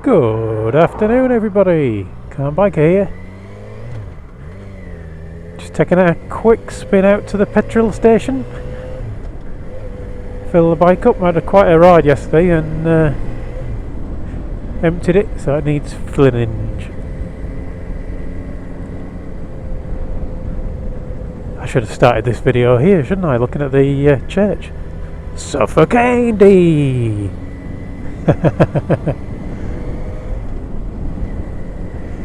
Good afternoon, everybody. Car Biker here. Just taking a quick spin out to the petrol station. Fill the bike up. I had quite a ride yesterday and emptied it, so it needs filling in. I should have started this video here, shouldn't I? Looking at the church. Suffocating!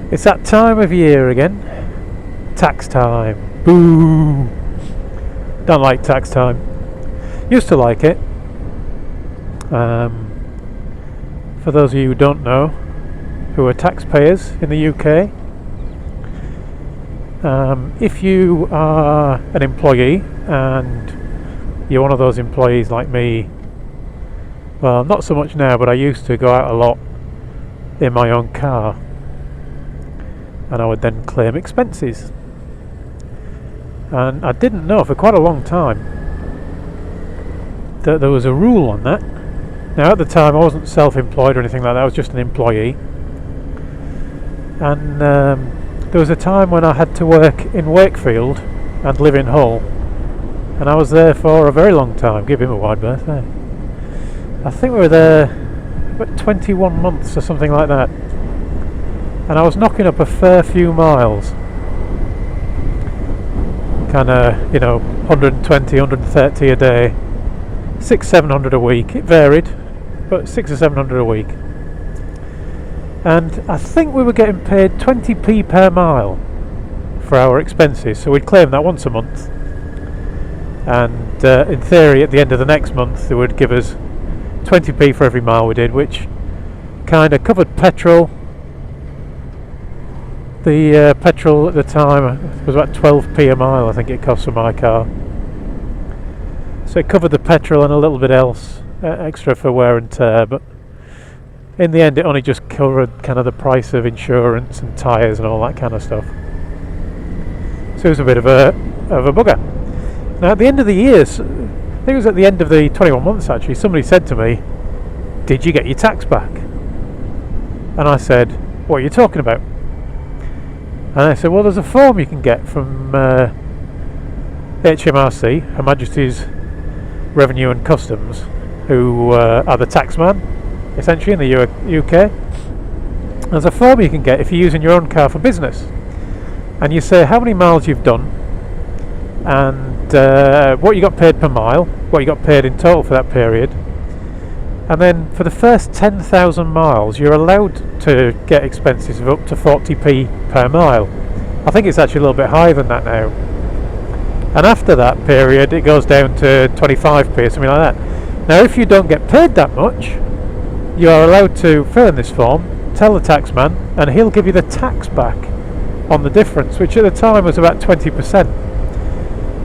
It's that time of year again. Tax time. Boo! Don't like tax time. Used to like it. For those of you who don't know, who are taxpayers in the UK, if you are an employee and you're one of those employees like me, well, not so much now, but I used to go out a lot in my own car, and I would then claim expenses. And I didn't know for quite a long time that there was a rule on that. Now at the time I wasn't self-employed or anything like that, I was just an employee. And there was a time when I had to work in Wakefield and live in Hull, and I was there for a very long time. Give him a wide berth there. I think we were there about 21 months or something like that. And I was knocking up a fair few miles. Kind of, 120, 130 a day. 600-700 a week. It varied, but 600 or 700 a week. And I think we were getting paid 20p per mile for our expenses. So we'd claim that once a month. And in theory, at the end of the next month, they would give us 20p for every mile we did, which kind of covered petrol. The petrol at the time was about 12p a mile, I think it cost for my car. So it covered the petrol and a little bit else extra for wear and tear, but in the end it only just covered kind of the price of insurance and tyres and all that kind of stuff. So it was a bit of a bugger. Now at the end of the years, I think it was at the end of the 21 months actually, somebody said to me, "Did you get your tax back?" And I said, "What are you talking about?" And I said, well, there's a form you can get from HMRC, Her Majesty's Revenue and Customs, who are the taxman, essentially, in the UK. There's a form you can get if you're using your own car for business. And you say how many miles you've done, and what you got paid per mile, what you got paid in total for that period. And then for the first 10,000 miles you're allowed to get expenses of up to 40p per mile. I think it's actually a little bit higher than that now. And after that period it goes down to 25p or something like that. Now if you don't get paid that much, you are allowed to fill in this form, tell the taxman, and he'll give you the tax back on the difference, which at the time was about 20%.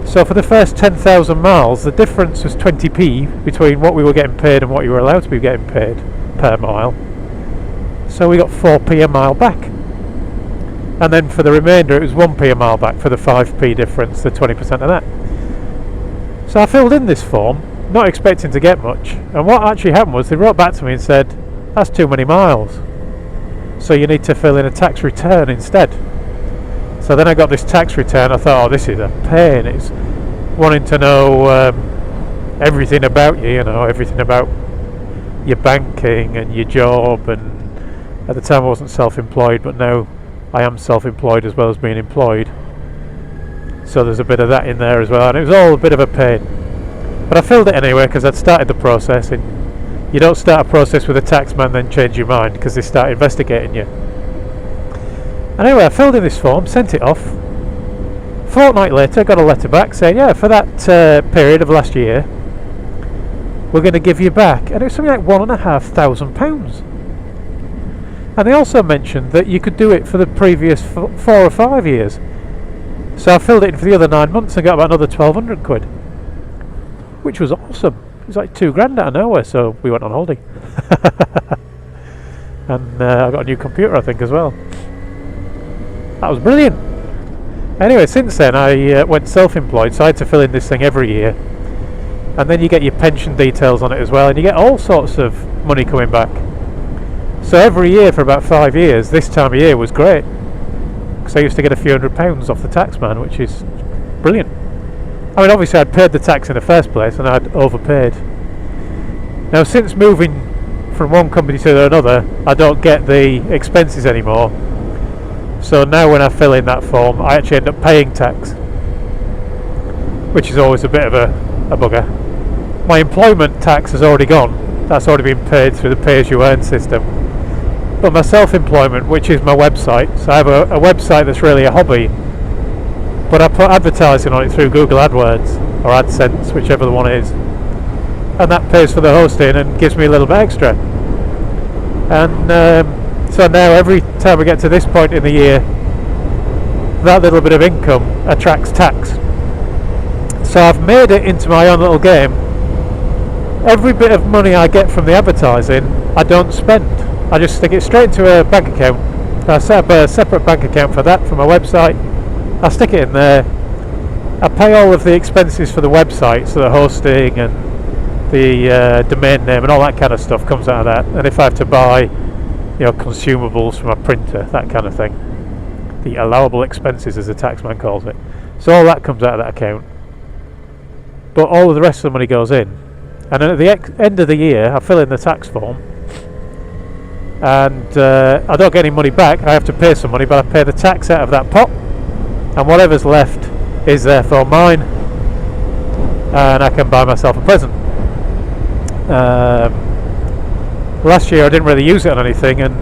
So for the first 10,000 miles, the difference was 20p between what we were getting paid and what you were allowed to be getting paid per mile. So we got 4p a mile back. And then for the remainder, it was 1p a mile back for the 5p difference, the 20% of that. So I filled in this form, not expecting to get much. And what actually happened was they wrote back to me and said, that's too many miles. So you need to fill in a tax return instead. So then I got this tax return. I thought, oh, this is a pain. It's wanting to know everything about you, everything about your banking and your job. And at the time I wasn't self-employed, but now I am self-employed as well as being employed. So there's a bit of that in there as well, and it was all a bit of a pain. But I filled it anyway because I'd started the process, and you don't start a process with a taxman then change your mind because they start investigating you. Anyway, I filled in this form, sent it off. A fortnight later, I got a letter back saying, yeah, for that period of last year, we're going to give you back. And it was something like £1,500. And they also mentioned that you could do it for the previous 4 or 5 years. So I filled it in for the other 9 months and got about another 1,200 quid. Which was awesome. It was like £2,000 out of nowhere, so we went on holiday. And I got a new computer, I think, as well. That was brilliant. Anyway, since then I went self-employed, so I had to fill in this thing every year. And then you get your pension details on it as well, and you get all sorts of money coming back. So every year for about 5 years, this time of year was great, because I used to get a few £100 off the taxman, which is brilliant. I mean, obviously I'd paid the tax in the first place and I'd overpaid. Now, since moving from one company to another, I don't get the expenses anymore. So now when I fill in that form, I actually end up paying tax, which is always a bit of a bugger. My employment tax has already gone. That's already been paid through the pay-as-you-earn system. But my self-employment, which is my website, so I have a website that's really a hobby, but I put advertising on it through Google AdWords or AdSense, whichever the one is, and that pays for the hosting and gives me a little bit extra. And so now every time we get to this point in the year, that little bit of income attracts tax. So I've made it into my own little game. Every bit of money I get from the advertising, I don't spend. I just stick it straight into a bank account. I set up a separate bank account for that, for my website. I stick it in there. I pay all of the expenses for the website, so the hosting and the domain name and all that kind of stuff comes out of that. And if I have to buy, consumables from a printer, that kind of thing, the allowable expenses, as the taxman calls it. So all that comes out of that account. But all of the rest of the money goes in. And then at the end of the year, I fill in the tax form. And I don't get any money back. I have to pay some money, but I pay the tax out of that pot. And whatever's left is therefore mine, and I can buy myself a present. Last year I didn't really use it on anything, and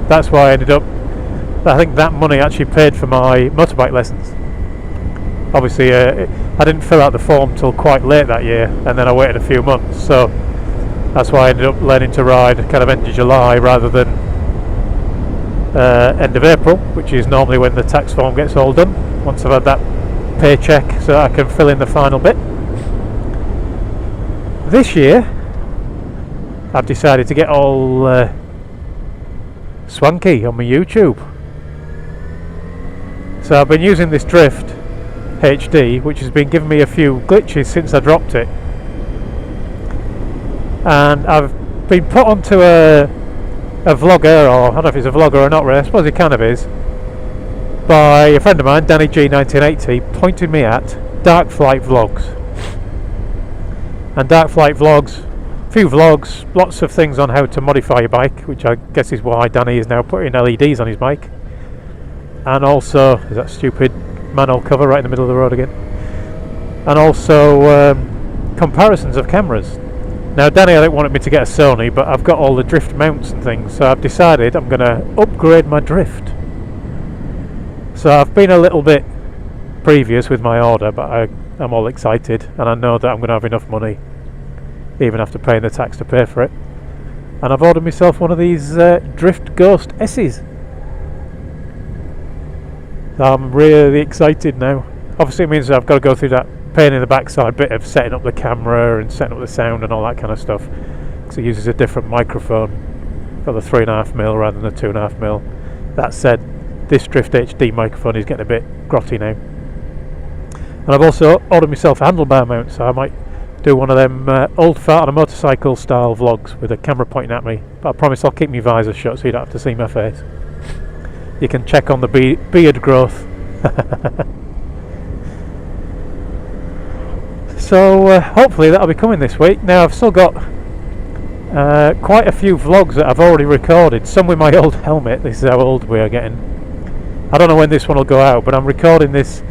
that's why I think that money actually paid for my motorbike lessons. Obviously I didn't fill out the form till quite late that year, and then I waited a few months, so that's why I ended up learning to ride kind of end of July rather than end of April, which is normally when the tax form gets all done, once I've had that paycheck, so I can fill in the final bit. This year I've decided to get all swanky on my YouTube. So I've been using this Drift HD, which has been giving me a few glitches since I dropped it, and I've been put onto a vlogger, or I don't know if it's a vlogger or not really, I suppose it kind of is, by a friend of mine, Danny G1980, pointed me at Dark Flight Vlogs. And Dark Flight Vlogs, a few vlogs, lots of things on how to modify your bike, which I guess is why Danny is now putting LEDs on his bike. And also, is that stupid manhole cover right in the middle of the road again? And also comparisons of cameras. Now Danny, I think, wanted me to get a Sony, but I've got all the Drift mounts and things, so I've decided I'm going to upgrade my Drift. So I've been a little bit previous with my order, but I'm all excited, and I know that I'm going to have enough money, even after paying the tax to pay for it. And I've ordered myself one of these Drift Ghost S's. So I'm really excited now. Obviously it means that I've got to go through that pain in the backside bit of setting up the camera and setting up the sound and all that kind of stuff, because it uses a different microphone. Got the 3.5mm rather than the 2.5mm. That said, this Drift HD microphone is getting a bit grotty now. And I've also ordered myself a handlebar mount, so I might do one of them old fart on a motorcycle style vlogs with a camera pointing at me, but I promise I'll keep my visor shut so you don't have to see my face. You can check on the beard growth. So hopefully that'll be coming this week. Now I've still got quite a few vlogs that I've already recorded, some with my old helmet. This is how old we are getting. I don't know when this one will go out, but I'm recording this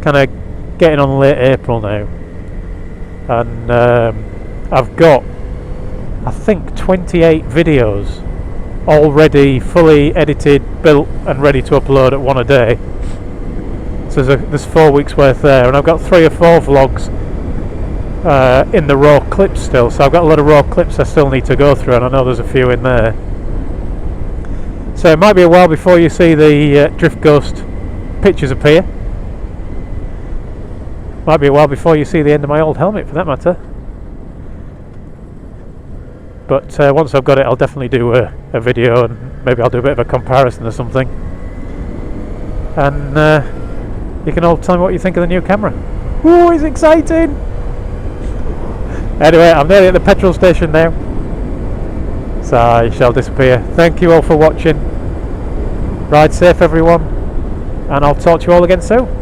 kind of getting on late April now, and I've got, I think, 28 videos already fully edited, built and ready to upload at one a day. So there's 4 weeks worth there, and I've got 3 or 4 vlogs in the raw clips still, so I've got a lot of raw clips I still need to go through, and I know there's a few in there. So it might be a while before you see the Drift Ghost pictures appear. Might be a while before you see the end of my old helmet, for that matter. But once I've got it, I'll definitely do a video, and maybe I'll do a bit of a comparison or something. And you can all tell me what you think of the new camera. Ooh, it's exciting! Anyway, I'm nearly at the petrol station now. that I shall disappear. Thank you all for watching. Ride safe everyone, and I'll talk to you all again soon.